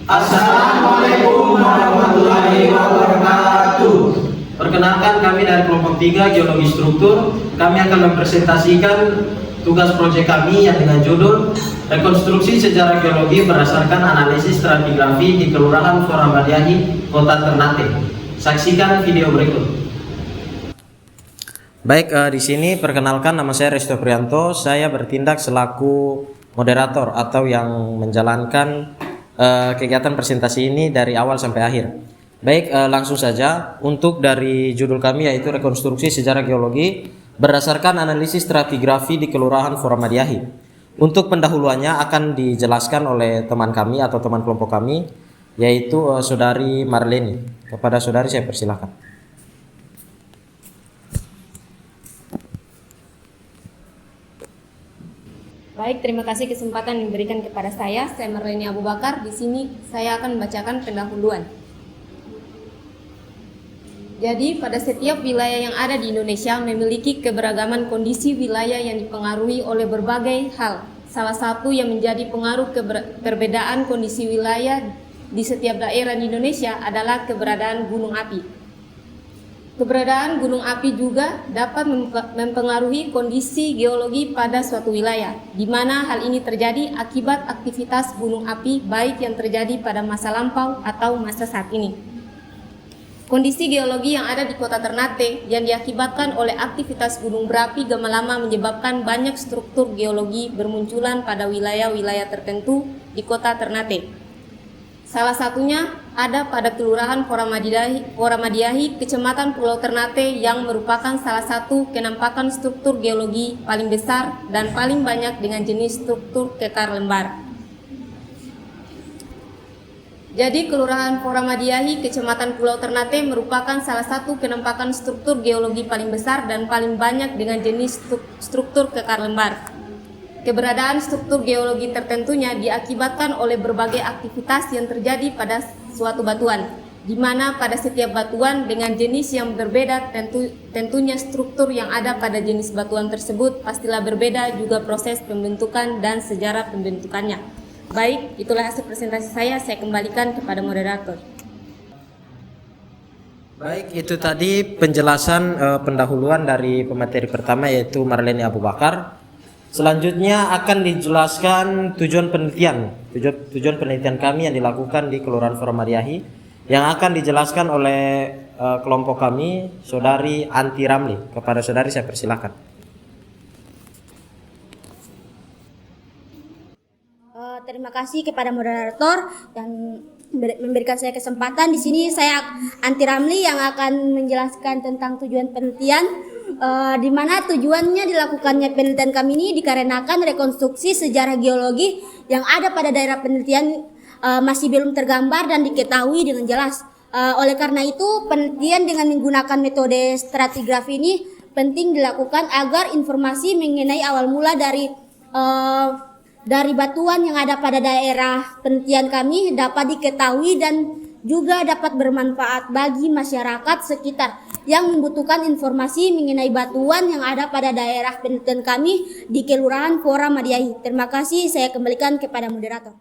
Assalamualaikum warahmatullahi wabarakatuh. Perkenalkan, kami dari kelompok 3 Geologi Struktur. Kami akan mempresentasikan tugas proyek kami yang dengan judul Rekonstruksi Sejarah Geologi berdasarkan analisis stratigrafi di Kelurahan Foramadiahi, Kota Ternate. Saksikan video berikut. Baik, di sini perkenalkan, nama saya Resto Prianto. Saya bertindak selaku moderator atau yang menjalankan kegiatan presentasi ini dari awal sampai akhir. Baik, langsung saja. Untuk dari judul kami yaitu Rekonstruksi Sejarah Geologi berdasarkan analisis stratigrafi di Kelurahan Foramadiahi. Untuk pendahuluannya akan dijelaskan oleh teman kami atau teman kelompok kami yaitu Saudari Marleni. Kepada saudari saya persilahkan. Baik, terima kasih kesempatan yang diberikan kepada saya. Saya Marleni Abu Bakar. Di sini saya akan membacakan pendahuluan. Jadi, pada setiap wilayah yang ada di Indonesia memiliki keberagaman kondisi wilayah yang dipengaruhi oleh berbagai hal. Salah satu yang menjadi pengaruh perbedaan kondisi wilayah di setiap daerah di Indonesia adalah keberadaan gunung api. Keberadaan gunung api juga dapat mempengaruhi kondisi geologi pada suatu wilayah, di mana hal ini terjadi akibat aktivitas gunung api baik yang terjadi pada masa lampau atau masa saat ini. Kondisi geologi yang ada di Kota Ternate yang diakibatkan oleh aktivitas gunung berapi Gamalama menyebabkan banyak struktur geologi bermunculan pada wilayah-wilayah tertentu di Kota Ternate. Salah satunya ada pada Kelurahan Foramadiahi, Kecamatan Pulau Ternate yang merupakan salah satu kenampakan struktur geologi paling besar dan paling banyak dengan jenis struktur kekar lembar. Jadi Kelurahan Foramadiahi, Kecamatan Pulau Ternate merupakan salah satu kenampakan struktur geologi paling besar dan paling banyak dengan jenis struktur kekar lembar. Keberadaan struktur geologi tertentunya diakibatkan oleh berbagai aktivitas yang terjadi pada suatu batuan, di mana pada setiap batuan dengan jenis yang berbeda tentunya struktur yang ada pada jenis batuan tersebut pastilah berbeda juga proses pembentukan dan sejarah pembentukannya. Baik, itulah hasil presentasi saya kembalikan kepada moderator. Baik, itu tadi penjelasan pendahuluan dari pemateri pertama yaitu Marleni Abu Bakar. Selanjutnya akan dijelaskan tujuan penelitian kami yang dilakukan di Kelurahan Foramadiahi yang akan dijelaskan oleh kelompok kami, Saudari Anti Ramli. Kepada saudari saya persilakan. Terima kasih kepada moderator yang memberikan saya kesempatan. Di sini saya Anti Ramli yang akan menjelaskan tentang tujuan penelitian. Di mana tujuannya dilakukannya penelitian kami ini dikarenakan rekonstruksi sejarah geologi yang ada pada daerah penelitian masih belum tergambar dan diketahui dengan jelas. Oleh karena itu, penelitian dengan menggunakan metode stratigrafi ini penting dilakukan agar informasi mengenai awal mula dari batuan yang ada pada daerah penelitian kami dapat diketahui dan juga dapat bermanfaat bagi masyarakat sekitar yang membutuhkan informasi mengenai batuan yang ada pada daerah penelitian kami di Kelurahan Foramadiahi. Terima kasih, saya kembalikan kepada moderator.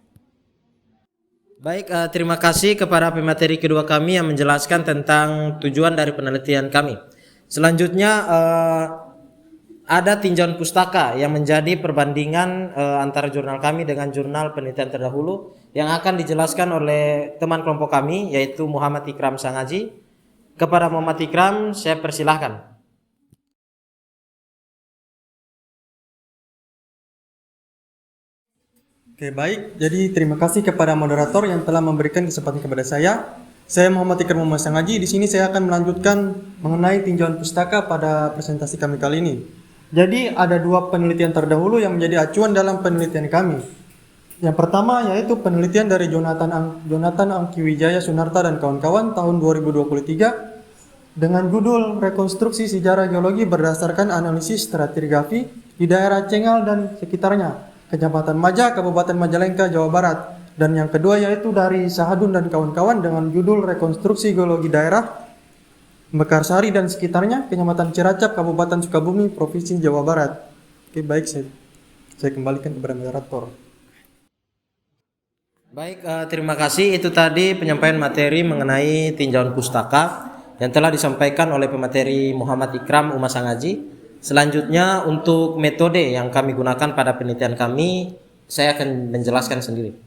Baik, terima kasih kepada pemateri kedua kami yang menjelaskan tentang tujuan dari penelitian kami. Selanjutnya ada tinjauan pustaka yang menjadi perbandingan antara jurnal kami dengan jurnal penelitian terdahulu yang akan dijelaskan oleh teman kelompok kami yaitu Muhammad Ikram Sangaji. Kepada Muhammad Ikram saya persilahkan. Oke, baik. Jadi terima kasih kepada moderator yang telah memberikan kesempatan kepada saya. Saya Muhammad Ikram Sangaji. Di sini saya akan melanjutkan mengenai tinjauan pustaka pada presentasi kami kali ini. Jadi ada dua penelitian terdahulu yang menjadi acuan dalam penelitian kami. Yang pertama yaitu penelitian dari Jonathan Angkiwijaya Sunarta dan kawan-kawan tahun 2023 dengan judul Rekonstruksi Sejarah Geologi berdasarkan analisis stratigrafi di daerah Cengal dan sekitarnya, Kecamatan Maja, Kabupaten Majalengka, Jawa Barat. Dan yang kedua yaitu dari Sahadun dan kawan-kawan dengan judul Rekonstruksi Geologi Daerah Mekarsari dan sekitarnya, Kecamatan Ciracap, Kabupaten Sukabumi, Provinsi Jawa Barat. Oke, baik, saya kembalikan kepada moderator. Baik, terima kasih. Itu tadi penyampaian materi mengenai tinjauan pustaka yang telah disampaikan oleh pemateri Muhammad Ikram Umasangaji. Selanjutnya untuk metode yang kami gunakan pada penelitian kami, saya akan menjelaskan sendiri.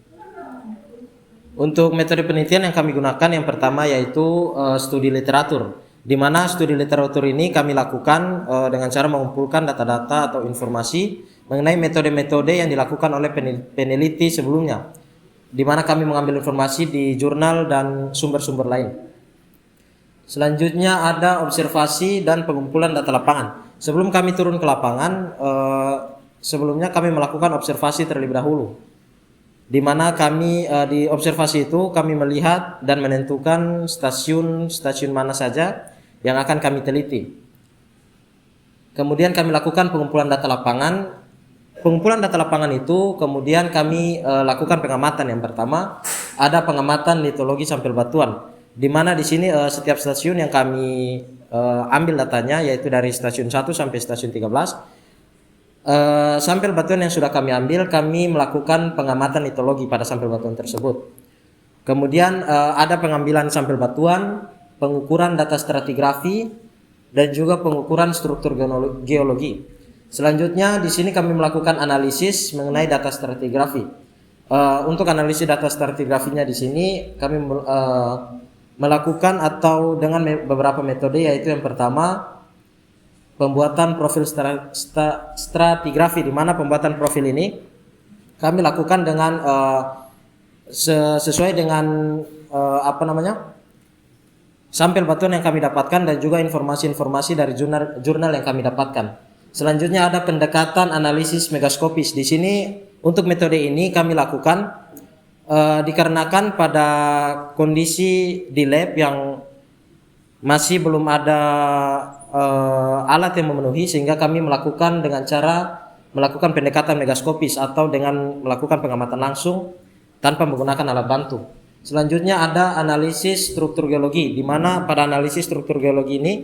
Untuk metode penelitian yang kami gunakan yang pertama yaitu studi literatur, di mana studi literatur ini kami lakukan dengan cara mengumpulkan data-data atau informasi mengenai metode-metode yang dilakukan oleh peneliti sebelumnya, di mana kami mengambil informasi di jurnal dan sumber-sumber lain. Selanjutnya ada observasi dan pengumpulan data lapangan. Sebelum kami turun ke lapangan, sebelumnya kami melakukan observasi terlebih dahulu, di mana kami di observasi itu kami melihat dan menentukan stasiun mana saja yang akan kami teliti. Kemudian kami lakukan pengumpulan data lapangan. Pengumpulan data lapangan itu kemudian kami lakukan pengamatan. Yang pertama ada pengamatan litologi sampel batuan, di mana di sini setiap stasiun yang kami ambil datanya yaitu dari stasiun 1 sampai stasiun 13. Sampel batuan yang sudah kami ambil, kami melakukan pengamatan litologi pada sampel batuan tersebut. Kemudian ada pengambilan sampel batuan, pengukuran data stratigrafi, dan juga pengukuran struktur geologi. Selanjutnya di sini kami melakukan analisis mengenai data stratigrafi. Untuk analisis data stratigrafinya di sini kami melakukan atau dengan beberapa metode, yaitu yang pertama pembuatan profil stratigrafi, di mana pembuatan profil ini kami lakukan dengan sesuai dengan sampel batuan yang kami dapatkan dan juga informasi-informasi dari jurnal yang kami dapatkan. Selanjutnya ada pendekatan analisis megaskopis. Di sini untuk metode ini kami lakukan dikarenakan pada kondisi di lab yang masih belum ada alat yang memenuhi, sehingga kami melakukan dengan cara melakukan pendekatan megaskopis atau dengan melakukan pengamatan langsung tanpa menggunakan alat bantu. Selanjutnya ada analisis struktur geologi, di mana pada analisis struktur geologi ini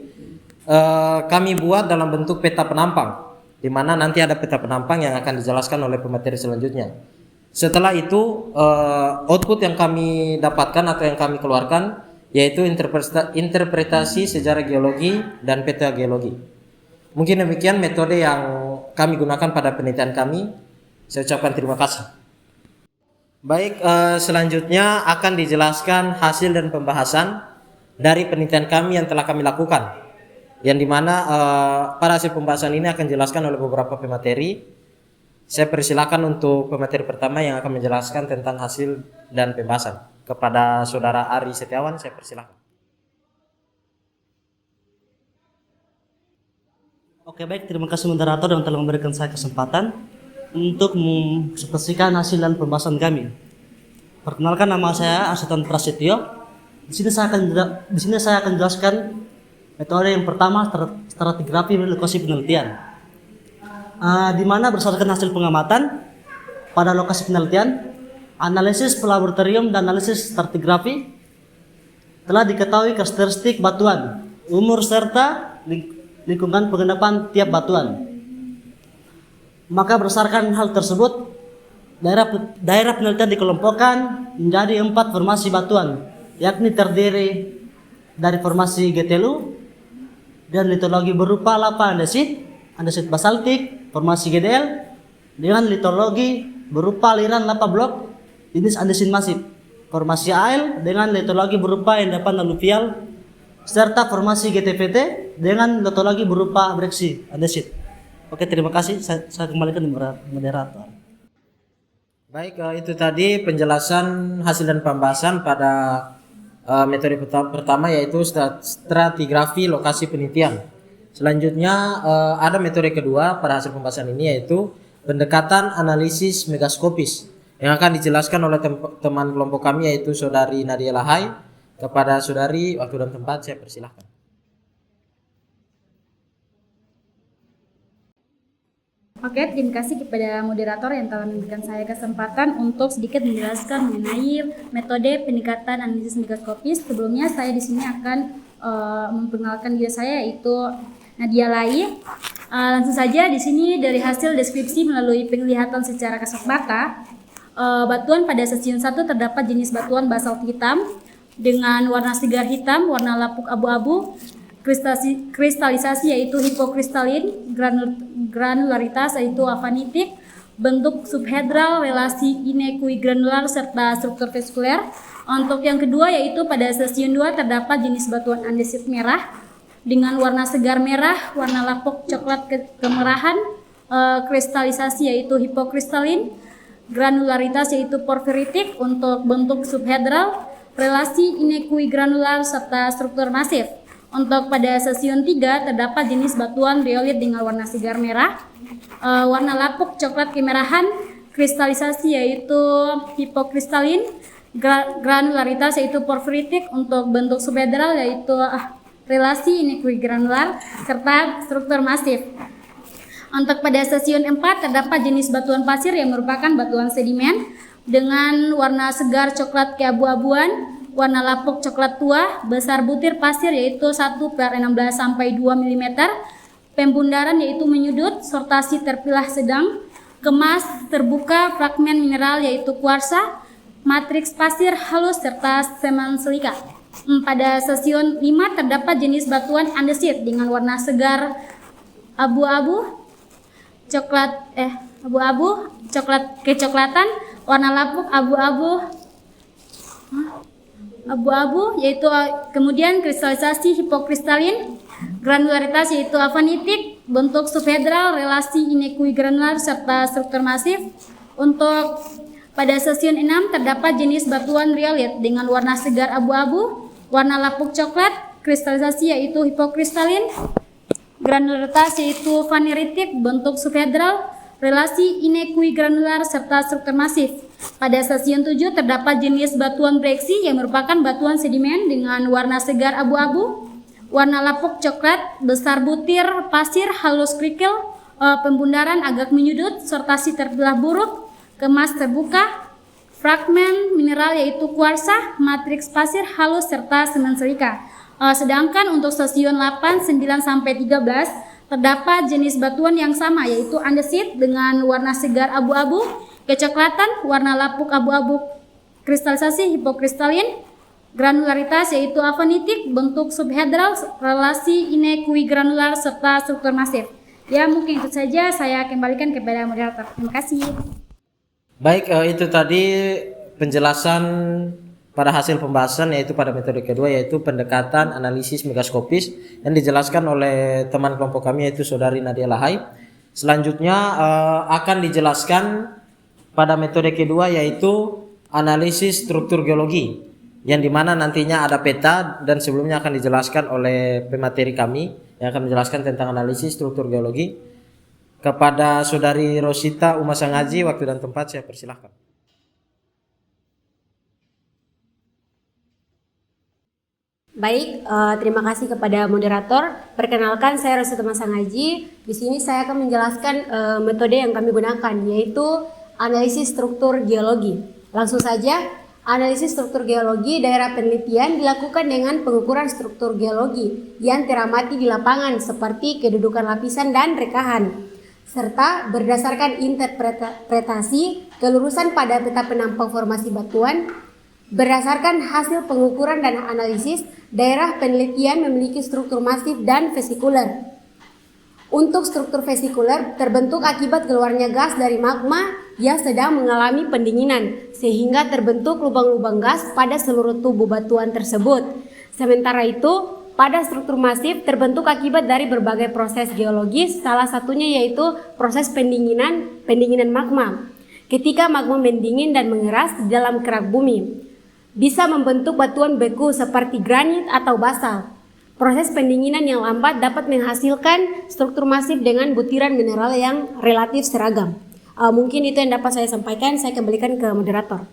kami buat dalam bentuk peta penampang, di mana nanti ada peta penampang yang akan dijelaskan oleh pemateri selanjutnya. Setelah itu output yang kami dapatkan atau yang kami keluarkan yaitu interpretasi sejarah geologi dan peta geologi. Mungkin demikian metode yang kami gunakan pada penelitian kami. Saya ucapkan terima kasih. Baik, selanjutnya akan dijelaskan hasil dan pembahasan dari penelitian kami yang telah kami lakukan, yang dimana pada hasil pembahasan ini akan dijelaskan oleh beberapa pemateri. Saya persilakan untuk pemateri pertama yang akan menjelaskan tentang hasil dan pembahasan. Kepada Saudara Ari Setiawan, saya persilakan. Oke, baik, terima kasih moderator yang telah memberikan saya kesempatan untuk mengekspresikan hasil dan pembahasan kami. Perkenalkan, nama saya Asetan Prasetyo. Di sini saya akan jelaskan metode yang pertama, stratigrafi lokasi penelitian, di mana berdasarkan hasil pengamatan pada lokasi penelitian, analisis laboratorium dan analisis stratigrafi, telah diketahui karakteristik batuan, umur serta lingkungan penggendapan tiap batuan. Maka berdasarkan hal tersebut, daerah penelitian dikelompokkan menjadi 4 formasi batuan, yakni terdiri dari formasi getelu dan litologi berupa lava andesit basaltik, formasi GDL dengan litologi berupa aliran lava blok jenis andesit masif, formasi AL dengan litologi berupa endapan aluvial, serta formasi GTPT dengan litologi berupa breksi andesit. Oke, terima kasih. Saya kembalikan moderator. Baik, itu tadi penjelasan hasil dan pembahasan pada metode pertama, yaitu stratigrafi lokasi penelitian. Selanjutnya ada metode kedua pada hasil pembahasan ini, yaitu pendekatan analisis megaskopis, yang akan dijelaskan oleh teman kelompok kami, yaitu Saudari Nadia Lahai. Kepada Saudari, waktu dan tempat saya persilahkan. Oke, terima kasih kepada moderator yang telah memberikan saya kesempatan untuk sedikit menjelaskan mengenai metode pendekatan analisis megaskopis. Sebelumnya saya di sini akan memperkenalkan diri saya, yaitu Nadia Lahai. Langsung saja di sini dari hasil deskripsi melalui penglihatan secara kasat mata, Batuan pada stasiun 1 terdapat jenis batuan basalt hitam dengan warna segar hitam, warna lapuk abu-abu, kristalisasi yaitu hipokristalin, granularitas yaitu afanitik, bentuk subhedral, relasi inekui granular serta struktur vesikuler. Untuk yang kedua yaitu pada stasiun 2 terdapat jenis batuan andesit merah dengan warna segar merah, warna lapuk coklat kemerahan, kristalisasi yaitu hipokristalin, granularitas yaitu porfiritik. Untuk bentuk subhedral, relasi inekui granular serta struktur masif. Untuk pada stasiun 3 terdapat jenis batuan riolit dengan warna segar merah, warna lapuk coklat kemerahan, kristalisasi yaitu hipokristalin, granularitas yaitu porfiritik. Untuk bentuk subhedral yaitu relasi inekui granular serta struktur masif. Untuk pada stasiun 4 terdapat jenis batuan pasir yang merupakan batuan sedimen dengan warna segar coklat keabu-abuan, warna lapuk coklat tua, besar butir pasir yaitu 1/16 sampai 2 mm, pembundaran yaitu menyudut, sortasi terpilah sedang, kemas terbuka, fragmen mineral yaitu kuarsa, matriks pasir halus serta semen silika. Pada stasiun 5 terdapat jenis batuan andesit dengan warna segar abu-abu, coklat kecoklatan, warna lapuk abu-abu yaitu kemudian kristalisasi hipokristalin, granularitas yaitu afanitik, bentuk subhedral, relasi inekui granular serta struktur masif. Untuk pada stasiun 6 terdapat jenis batuan riolit dengan warna segar abu-abu, warna lapuk coklat, kristalisasi yaitu hipokristalin, granularitas yaitu faneritik, bentuk subhedral, relasi inekui granular serta struktur masif. Pada stasiun 7 terdapat jenis batuan breksi yang merupakan batuan sedimen dengan warna segar abu-abu, warna lapuk coklat, besar butir pasir halus kerikil, pembundaran agak menyudut, sortasi terbelah buruk, kemas terbuka, fragmen mineral yaitu kuarsa, matriks pasir halus serta semen silika. Sedangkan untuk stasiun 8, 9 sampai 13 terdapat jenis batuan yang sama yaitu andesit dengan warna segar abu-abu, kecoklatan, warna lapuk abu-abu, kristalisasi hipokristalin, granularitas yaitu afanitik, bentuk subhedral, relasi inekui granular serta struktur masif. Ya, mungkin itu saja, saya kembalikan kepada moderator. Terima kasih. Baik, itu tadi penjelasan pada hasil pembahasan yaitu pada metode kedua yaitu pendekatan analisis mikroskopis yang dijelaskan oleh teman kelompok kami yaitu saudari Nadia Lahai. Selanjutnya akan dijelaskan pada metode kedua yaitu analisis struktur geologi yang dimana nantinya ada peta dan sebelumnya akan dijelaskan oleh pemateri kami yang akan menjelaskan tentang analisis struktur geologi. Kepada saudari Rosita Umasangaji, waktu dan tempat saya persilahkan. Baik, terima kasih kepada moderator. Perkenalkan, saya Rosita Umasangaji. Di sini saya akan menjelaskan metode yang kami gunakan, yaitu analisis struktur geologi. Langsung saja, analisis struktur geologi daerah penelitian dilakukan dengan pengukuran struktur geologi yang teramati di lapangan seperti kedudukan lapisan dan rekahan, serta berdasarkan interpretasi kelurusan pada peta penampang formasi batuan. Berdasarkan hasil pengukuran dan analisis, daerah penelitian memiliki struktur masif dan vesikuler. Untuk struktur vesikuler terbentuk akibat keluarnya gas dari magma yang sedang mengalami pendinginan, sehingga terbentuk lubang-lubang gas pada seluruh tubuh batuan tersebut. Sementara itu, pada struktur masif terbentuk akibat dari berbagai proses geologis, salah satunya yaitu proses pendinginan magma. Ketika magma mendingin dan mengeras di dalam kerak bumi, bisa membentuk batuan beku seperti granit atau basalt. Proses pendinginan yang lambat dapat menghasilkan struktur masif dengan butiran mineral yang relatif seragam. Mungkin itu yang dapat saya sampaikan, saya kembalikan ke moderator.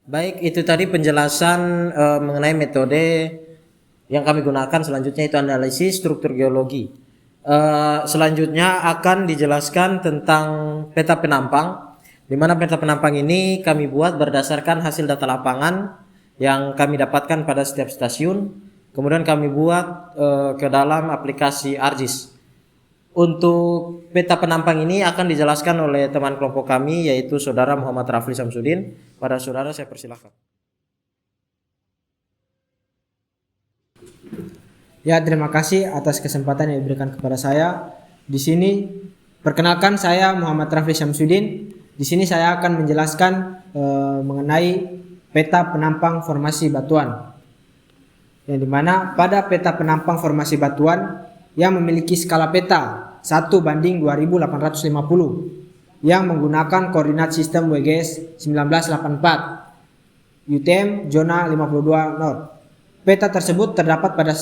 Baik, itu tadi penjelasan mengenai metode yang kami gunakan. Selanjutnya itu analisis struktur geologi. Selanjutnya akan dijelaskan tentang peta penampang, di mana peta penampang ini kami buat berdasarkan hasil data lapangan yang kami dapatkan pada setiap stasiun. Kemudian kami buat ke dalam aplikasi ArcGIS. Untuk peta penampang ini akan dijelaskan oleh teman kelompok kami, yaitu Saudara Muhammad Rafli Samsudin. Pada saudara saya persilahkan. Ya, terima kasih atas kesempatan yang diberikan kepada saya. Di sini perkenalkan, saya Muhammad Rafli Samsudin. Di sini saya akan menjelaskan mengenai peta penampang formasi batuan. Yang dimana pada peta penampang formasi batuan yang memiliki skala peta 1:2850 yang menggunakan koordinat sistem WGS 1984 UTM zona 52 Nord. Peta tersebut terdapat pada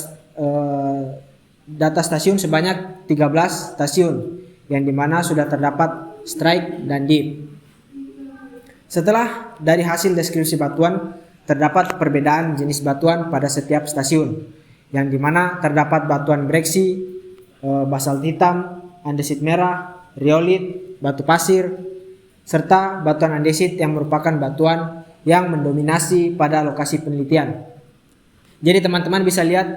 data stasiun sebanyak 13 stasiun yang dimana sudah terdapat strike dan dip. Setelah dari hasil deskripsi batuan, terdapat perbedaan jenis batuan pada setiap stasiun, yang dimana terdapat batuan breksi, basalt hitam, andesit merah, riolit, batu pasir, serta batuan andesit yang merupakan batuan yang mendominasi pada lokasi penelitian. Jadi teman-teman bisa lihat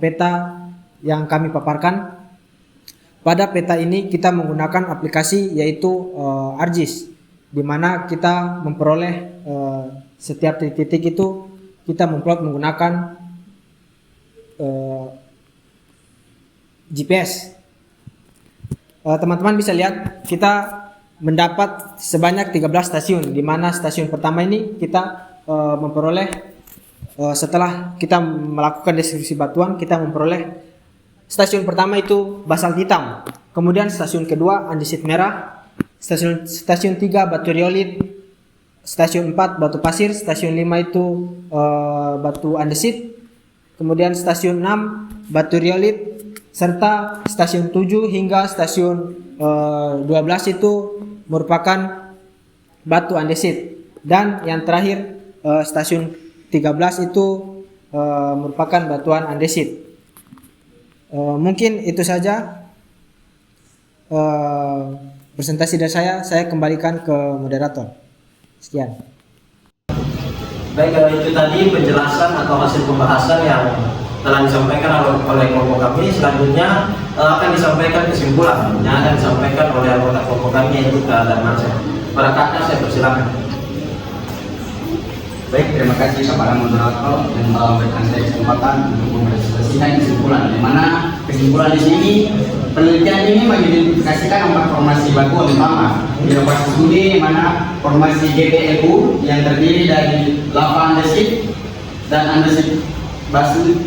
peta yang kami paparkan. Pada peta ini kita menggunakan aplikasi yaitu ArcGIS, di mana kita memperoleh setiap titik-titik itu kita memplot menggunakan GPS. Teman-teman bisa lihat kita mendapat sebanyak 13 stasiun, di mana stasiun pertama ini kita memperoleh setelah kita melakukan deskripsi batuan, kita memperoleh stasiun pertama itu basalt hitam, kemudian stasiun kedua andesit merah, stasiun 3 batu riolit, stasiun 4 batu pasir, stasiun 5 itu batu andesit, kemudian stasiun 6 batu riolit, serta stasiun 7 hingga stasiun 12 itu merupakan batu andesit, dan yang terakhir stasiun 13 itu merupakan batuan andesit. Mungkin itu saja presentasi dari saya kembalikan ke moderator. Sekian. Baik, itu tadi penjelasan atau hasil pembahasan yang telah disampaikan oleh kelompok kami. Selanjutnya akan disampaikan kesimpulan yang akan disampaikan oleh anggota kelompok kami, yaitu Kak Darmansyah. Para kakak saya persilakan. Baik, terima kasih kepada moderator yang telah memberikan saya kesempatan untuk mempresentasikan kesimpulan. Di mana kesimpulan di sini, penelitian ini mengidentifikasikan 4 formasi batuan utama di lokasi studi, di mana formasi GPLU yang terdiri dari lava andesit dan andesit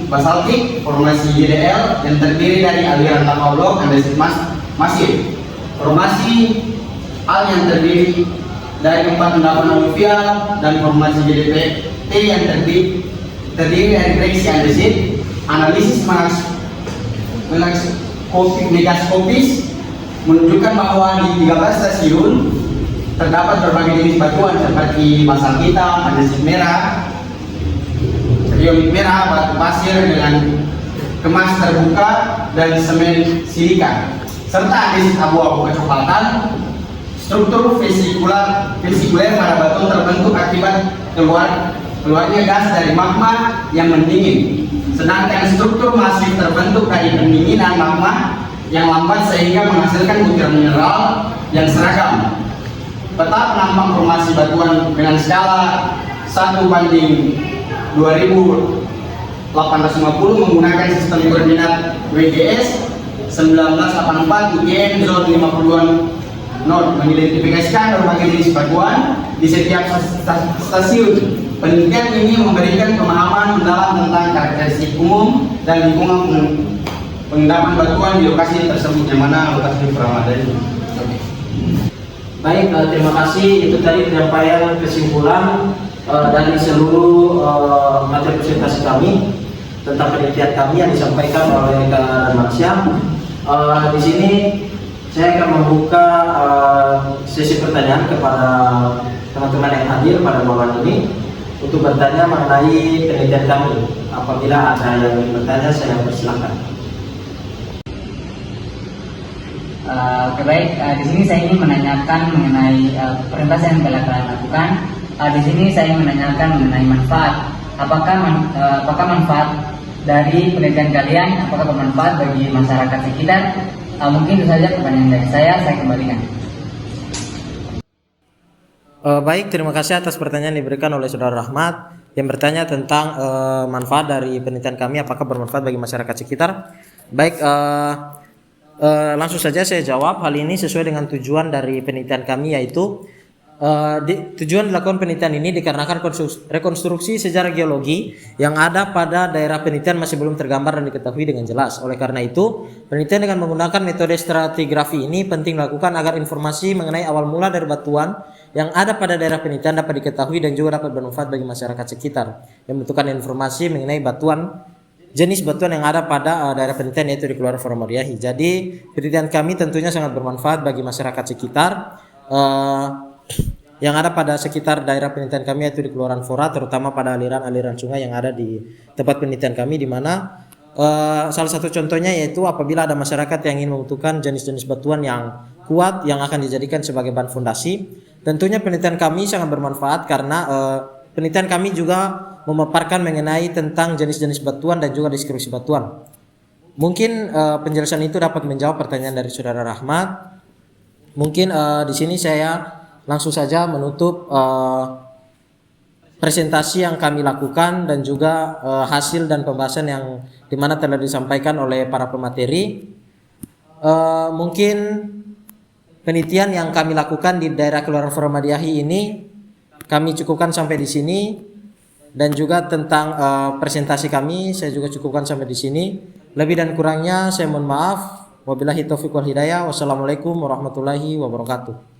basaltik, formasi GDL yang terdiri dari aliran lava blok andesit masif, formasi AL yang terdiri dari 4 endapan aluvial, dan formasi GDP-T yang terdiri dari breksi andesit. Analisis megaskopis menunjukkan bahwa di 13 stasiun terdapat berbagai jenis batuan seperti basalt hitam, andesit merah, riolit merah, batu pasir dengan kemas terbuka, dan semen silika, serta andesit abu-abu kecoklatan. Struktur vesikuler pada batuan terbentuk akibat keluarnya gas dari magma yang mendingin, sedangkan struktur masif terbentuk dari pendinginan magma yang lambat sehingga menghasilkan butiran mineral yang seragam. Peta penampang formasi batuan dengan skala 1:2850 menggunakan sistem koordinat WGS 1984 UTM zona 52 Nord mengidentifikasikan berbagai jenis batuan di setiap stasiun. Penelitian ini memberikan pemahaman mendalam tentang karakteristik umum dan lingkungan pengendapan batuan di lokasi tersebut, yang mana lokasi Ramadhan. Baik, terima kasih. Itu tadi penyampaian kesimpulan dari seluruh materi presentasi kami tentang penelitian kami yang disampaikan oleh Kak Darmansyah. Di sini saya akan membuka sesi pertanyaan kepada teman-teman yang hadir pada malam ini untuk bertanya mengenai penelitian kami. Apabila ada yang ingin bertanya, saya persilakan. Oke, baik. Di sini saya ingin menanyakan mengenai presentasi yang telah kalian lakukan. Di sini saya ingin menanyakan mengenai manfaat. Apakah manfaat dari penelitian kalian? Apakah bermanfaat bagi masyarakat sekitar? Mungkin itu saja pertanyaan dari saya kembalikan. Baik, terima kasih atas pertanyaan yang diberikan oleh Saudara Rahmat yang bertanya tentang manfaat dari penelitian kami, apakah bermanfaat bagi masyarakat sekitar. Baik, langsung saja saya jawab. Hal ini sesuai dengan tujuan dari penelitian kami, yaitu tujuan dilakukan penelitian ini dikarenakan rekonstruksi sejarah geologi yang ada pada daerah penelitian masih belum tergambar dan diketahui dengan jelas. Oleh karena itu, penelitian dengan menggunakan metode stratigrafi ini penting dilakukan agar informasi mengenai awal mula dari batuan yang ada pada daerah penelitian dapat diketahui dan juga dapat bermanfaat bagi masyarakat sekitar yang membutuhkan informasi mengenai jenis batuan yang ada pada daerah penelitian, yaitu di Kelurahan Foromariahi. Jadi penelitian kami tentunya sangat bermanfaat bagi masyarakat sekitar yang ada pada sekitar daerah penelitian kami, yaitu di Kelurahan Fora, terutama pada aliran-aliran sungai yang ada di tempat penelitian kami, di mana salah satu contohnya yaitu apabila ada masyarakat yang ingin membutuhkan jenis-jenis batuan yang kuat yang akan dijadikan sebagai bahan fondasi, tentunya penelitian kami sangat bermanfaat karena penelitian kami juga memaparkan mengenai tentang jenis-jenis batuan dan juga deskripsi batuan. Mungkin penjelasan itu dapat menjawab pertanyaan dari Saudara Rahmat. Mungkin di sini saya langsung saja menutup presentasi yang kami lakukan dan juga hasil dan pembahasan yang dimana telah disampaikan oleh para pemateri. Mungkin penelitian yang kami lakukan di daerah Kelurahan Foromariahi ini kami cukupkan sampai di sini, dan juga tentang presentasi kami saya juga cukupkan sampai di sini. Lebih dan kurangnya saya mohon maaf. Wabillahi taufiq wal hidayah. Wassalamualaikum warahmatullahi wabarakatuh.